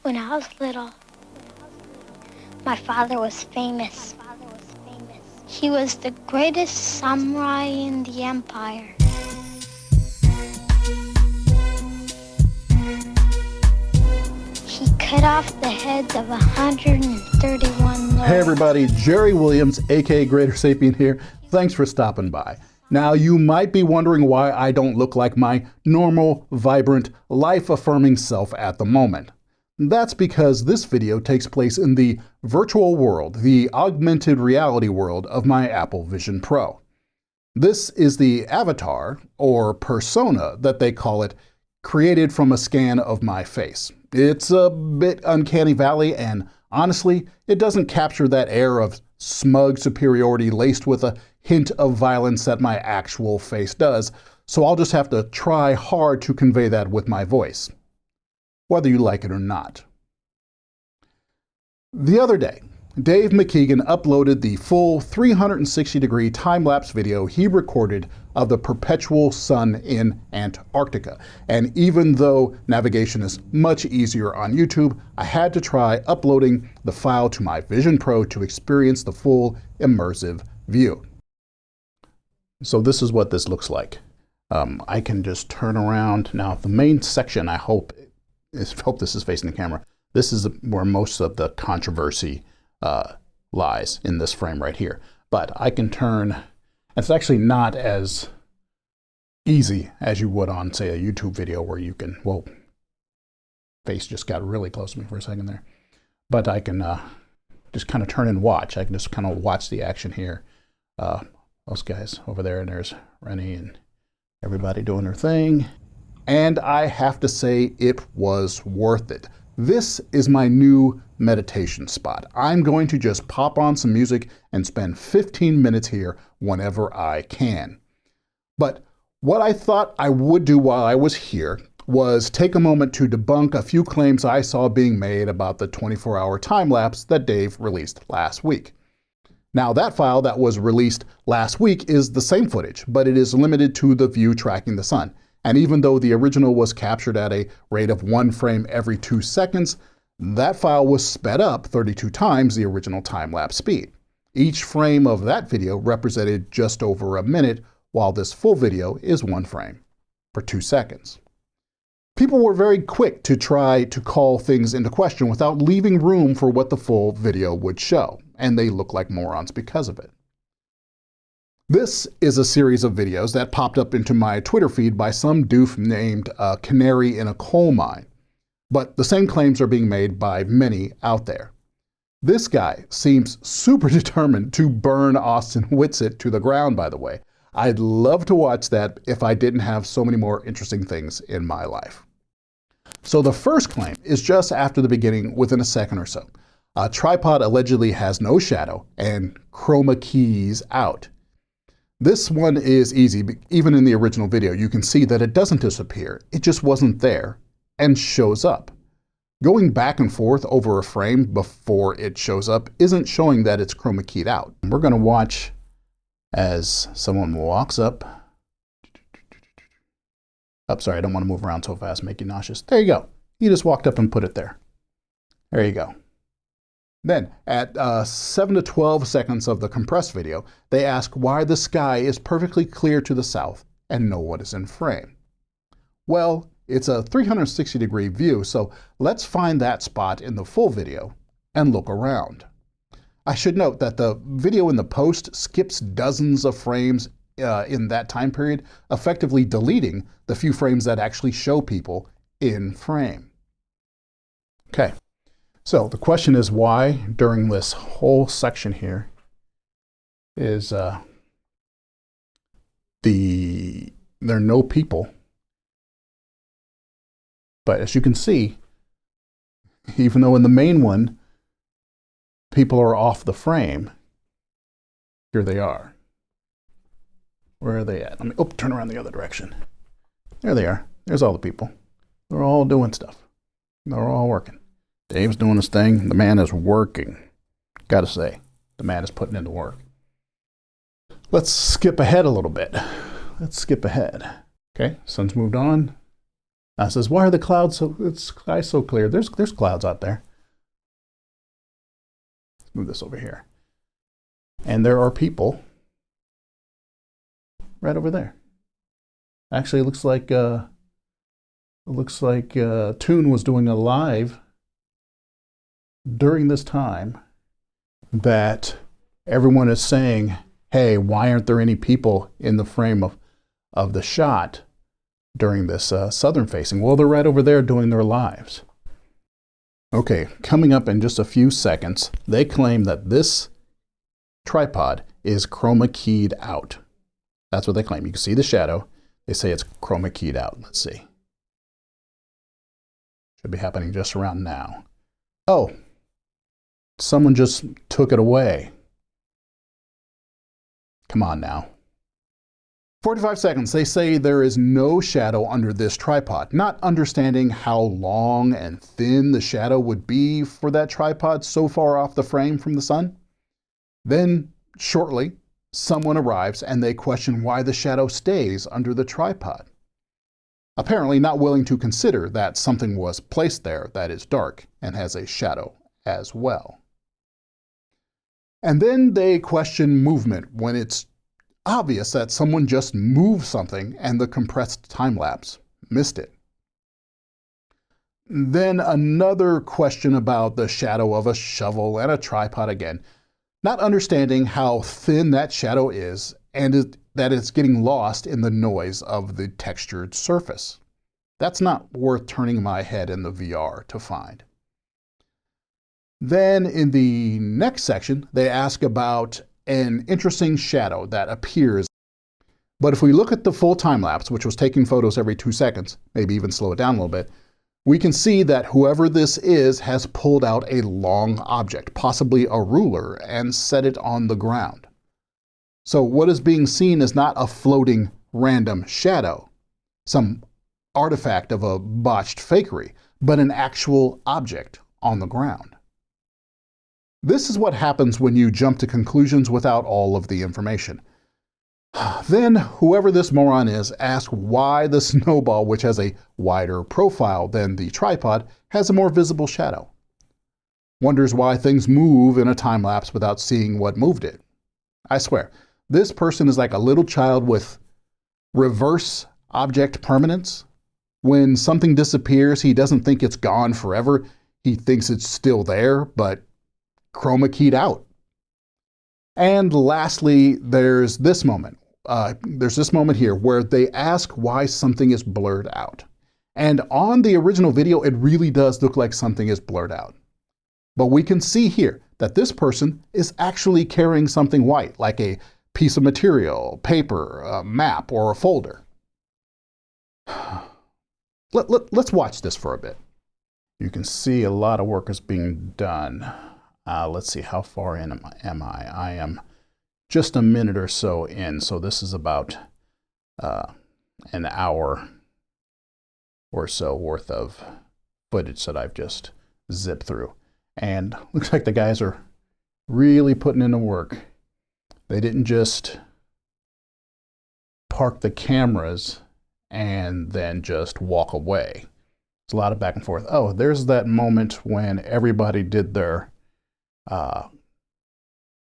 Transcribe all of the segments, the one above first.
When I was little, my father was famous. He was the greatest samurai in the empire. He cut off the heads of 131 lords. Hey everybody, Jerry Williams, aka Greater Sapien here. Thanks for stopping by. Now you might be wondering why I don't look like my normal, vibrant, life-affirming self at the moment. That's because this video takes place in the virtual world, the augmented reality world of my Apple Vision Pro. This is the avatar, or persona that they call it, created from a scan of my face. It's a bit uncanny valley, and honestly, it doesn't capture that air of smug superiority laced with a hint of violence that my actual face does, so I'll just have to try hard to convey that with my voice, whether you like it or not. The other day, Dave McKeegan uploaded the full 360-degree time-lapse video he recorded of the perpetual sun in Antarctica. And even though navigation is much easier on YouTube, I had to try uploading the file to my Vision Pro to experience the full immersive view. So this is what this looks like. I can just turn around. Now the main section, I hope this is facing the camera. This is where most of the controversy lies, in this frame right here. But I can turn, it's actually not as easy as you would on, say, a YouTube video where you can, whoa, face just got really close to me for a second there. But I can just kind of turn and watch. I can just kind of watch the action here. Those guys over there, and there's Rennie and everybody doing their thing. And I have to say, it was worth it. This is my new meditation spot. I'm going to just pop on some music and spend 15 minutes here whenever I can. But what I thought I would do while I was here was take a moment to debunk a few claims I saw being made about the 24-hour time lapse that Dave released last week. Now that file that was released last week is the same footage, but it is limited to the view tracking the sun. And even though the original was captured at a rate of 1 frame every 2 seconds, that file was sped up 32 times the original time-lapse speed. Each frame of that video represented just over a minute, while this full video is 1 frame for 2 seconds. People were very quick to try to call things into question without leaving room for what the full video would show, and they look like morons because of it. This is a series of videos that popped up into my Twitter feed by some doof named Canary in a Coal Mine. But the same claims are being made by many out there. This guy seems super determined to burn Austin Whitsitt to the ground, by the way. I'd love to watch that if I didn't have so many more interesting things in my life. So the first claim is just after the beginning, within a second or so. A tripod allegedly has no shadow and chroma keys out. This one is easy. Even in the original video, you can see that it doesn't disappear. It just wasn't there and shows up. Going back and forth over a frame before it shows up isn't showing that it's chroma keyed out. We're going to watch as someone walks up. Oh, sorry, I don't want to move around so fast, make you nauseous. There you go. He just walked up and put it there. There you go. Then, at 7 to 12 seconds of the compressed video, they ask why the sky is perfectly clear to the south and no one is in frame. Well, it's a 360-degree view, so let's find that spot in the full video and look around. I should note that the video in the post skips dozens of frames in that time period, effectively deleting the few frames that actually show people in frame. Okay. So the question is why during this whole section here is there are no people. But as you can see, even though in the main one, people are off the frame, here they are. Where are they at? Let me turn around the other direction. There they are. There's all the people. They're all doing stuff. They're all working. Dave's doing his thing. The man is working. Gotta say, the man is putting in the work. Let's skip ahead a little bit. Let's skip ahead. Okay, sun's moved on. Says, why are the clouds sky so clear? There's clouds out there. Let's move this over here. And there are people right over there. Actually, it looks like Toon was doing a live during this time that everyone is saying, hey, why aren't there any people in the frame of the shot during this southern facing? Well, they're right over there doing their lives. Okay, coming up in just a few seconds, they claim that this tripod is chroma keyed out. That's what they claim. You can see the shadow. They say it's chroma keyed out. Let's see. Should be happening just around now. Oh, someone just took it away. Come on now. 45 seconds. They say there is no shadow under this tripod. Not understanding how long and thin the shadow would be for that tripod so far off the frame from the sun. Then, shortly, someone arrives and they question why the shadow stays under the tripod. Apparently not willing to consider that something was placed there that is dark and has a shadow as well. And then they question movement when it's obvious that someone just moved something and the compressed time lapse missed it. Then another question about the shadow of a shovel and a tripod again, not understanding how thin that shadow is and that it's getting lost in the noise of the textured surface. That's not worth turning my head in the VR to find. Then in the next section, they ask about an interesting shadow that appears. But if we look at the full time lapse, which was taking photos every 2 seconds, maybe even slow it down a little bit, we can see that whoever this is has pulled out a long object, possibly a ruler, and set it on the ground. So what is being seen is not a floating random shadow, some artifact of a botched fakery, but an actual object on the ground. This is what happens when you jump to conclusions without all of the information. Then, whoever this moron is asks why the snowball, which has a wider profile than the tripod, has a more visible shadow. Wonders why things move in a time lapse without seeing what moved it. I swear, this person is like a little child with reverse object permanence. When something disappears, he doesn't think it's gone forever. He thinks it's still there, but chroma keyed out. And lastly, there's this moment. There's this moment here where they ask why something is blurred out. And on the original video, it really does look like something is blurred out. But we can see here that this person is actually carrying something white, like a piece of material, paper, a map, or a folder. Let's watch this for a bit. You can see a lot of work is being done. Let's see, how far in am I? I am just a minute or so in, so this is about an hour or so worth of footage that I've just zipped through. And looks like the guys are really putting in the work. They didn't just park the cameras and then just walk away. There's a lot of back and forth. Oh, there's that moment when everybody did their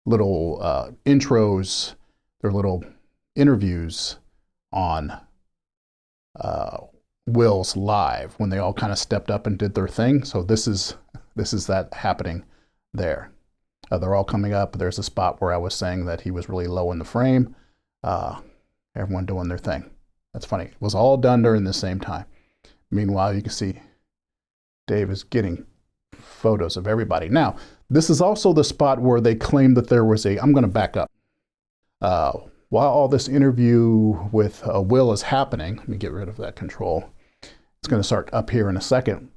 little intros, their little interviews on Will's live, when they all kind of stepped up and did their thing. So this is that happening there. They're all coming up. There's a spot where I was saying that he was really low in the frame. Everyone doing their thing. That's funny. It was all done during the same time. Meanwhile, you can see Dave is getting photos of everybody. Now, this is also the spot where they claim that there was I'm going to back up. While all this interview with Will is happening, let me get rid of that control. It's going to start up here in a second.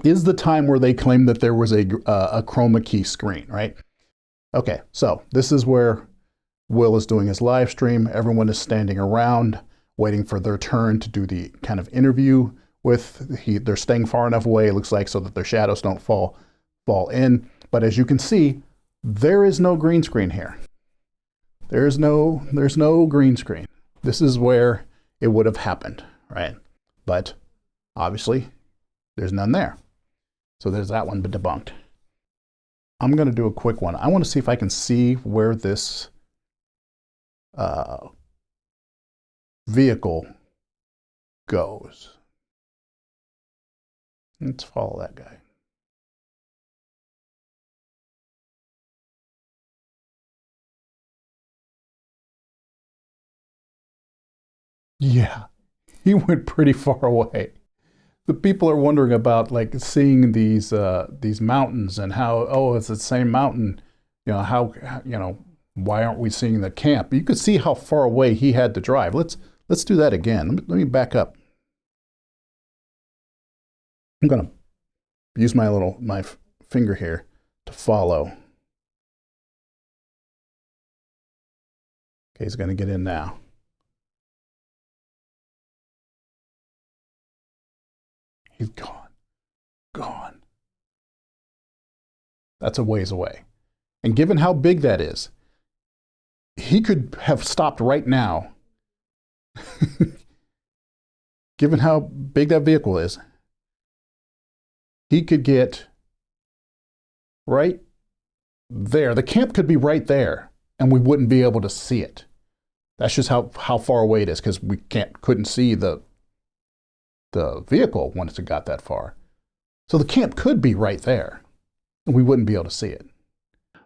Is the time where they claim that there was a chroma key screen, right? Okay, so this is where Will is doing his live stream. Everyone is standing around waiting for their turn to do the kind of interview they're staying far enough away, it looks like, so that their shadows don't fall in. But as you can see, there is no green screen here. There's no green screen. This is where it would have happened, right? But Obviously, there's none there. So there's that one debunked. I'm going to do a quick one. I want to see if I can see where this vehicle goes. Let's follow that guy. Yeah, he went pretty far away. The people are wondering about like seeing these mountains and how, oh, it's the same mountain. You know, how, you know, why aren't we seeing the camp? You could see how far away he had to drive. Let's do that again. Let me back up. I'm gonna use my finger here to follow. Okay, he's gonna get in now. He's gone. That's a ways away. And given how big that is, he could have stopped right now. Given how big that vehicle is, he could get right there. The camp could be right there, and we wouldn't be able to see it. That's just how far away it is, because we couldn't see the vehicle once it got that far. So the camp could be right there, and we wouldn't be able to see it.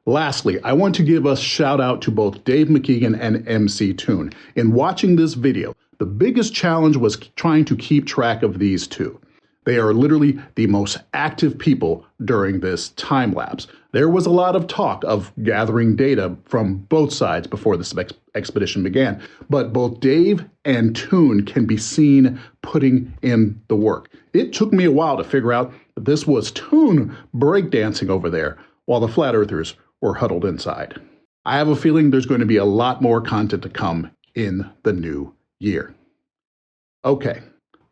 Lastly, I want to give a shout out to both Dave McKeegan and MC Toon. In watching this video, the biggest challenge was trying to keep track of these two. They are literally the most active people during this time lapse. There was a lot of talk of gathering data from both sides before this expedition began, but both Dave and Toon can be seen putting in the work. It took me a while to figure out that this was Toon breakdancing over there while the flat earthers were huddled inside. I have a feeling there's going to be a lot more content to come in the new year. Okay,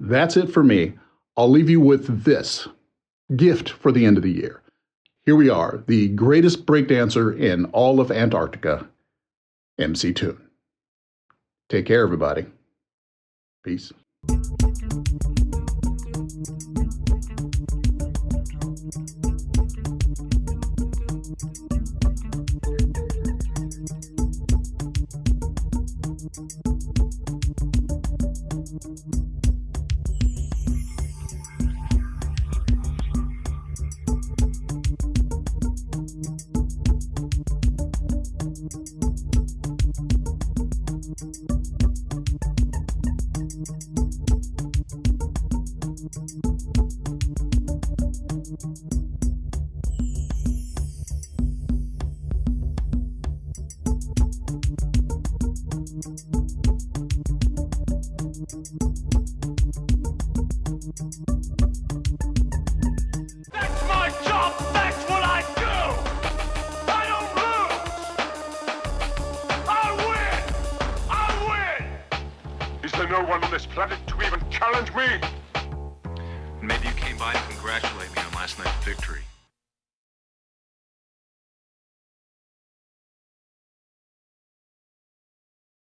that's it for me. I'll leave you with this gift for the end of the year. Here we are, the greatest breakdancer in all of Antarctica, MC Toon. Take care, everybody. Peace. That's my job! That's what I do! I don't lose! I win! Is there no one on this planet to even challenge me? Maybe you came by to congratulate me on last night's victory.